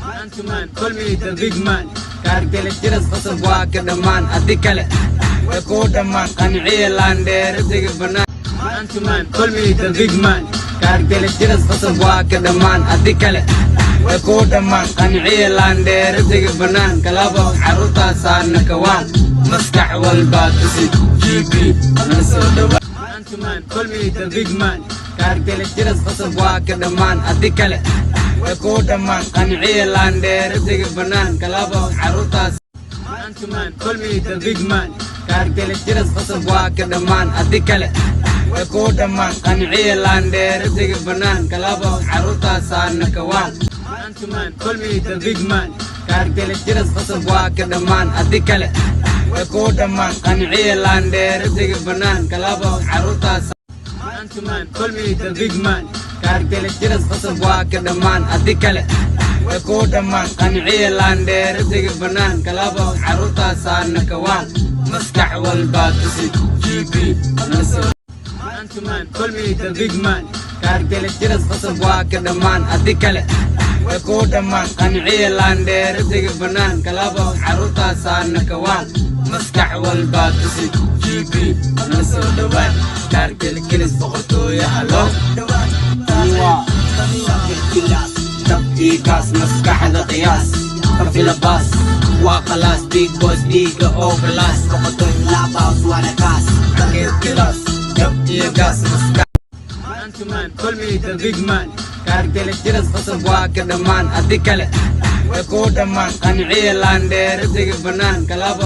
Man, call me the big man. Cartel jiras qasab waa ka dhamaan adi kale way ku dhamaan qanciilaandeer dig banaan man call me the big man. Cartel jiras qasab waa ka dhamaan adi kale way ku dhamaan qanciilaandeer dig banaan kalaba caruurta saarna kawaan maskax walba tusi GB nasoo dhawa man call me the big man. Cartel jiras qasab waa ka dhamaan adi kale way ku dhamaan qanciilaandeer dig banaan kalaba caruurta man call me the big man. Cartel jiras qasab waa ka dhamaan adi kale way ku dhamaan qanciilaandeer dig banaan kalaba caruurta saarna kawaan man call me the big man. Cartel jiras qasab waa ka dhamaan adi kale way ku dhamaan qanciilaandeer dig banaan kalaba caruurta man call me the big man. Cartel jiras qasab waa ka dhamaan adi kale way ku dhamaan qanciilaandeer dig banaan kalaba caruurta saarna kawaan maskax walba tusi GB nasoo man call me the big man. Cartel jiras qasab waa ka dhamaan adi kale way ku dhamaan qanciilaandeer dig banaan kalaba caruurta saarna kawaan maskax walba tusi GB nasoo dhawaan Cartel kilis boqortooyo halo تبتيكاس مسكحة قياس طفي لباس وخلاص بيج بوس ديجا او كلاس فقطين لاباس وانا كاس تغير كلاس تبتيكاس مسكحة man call me the big man. Cartel jiras qasab waa ka dhamaan adi kale way ku dhamaan qanciilaandeer dig banaan kalaba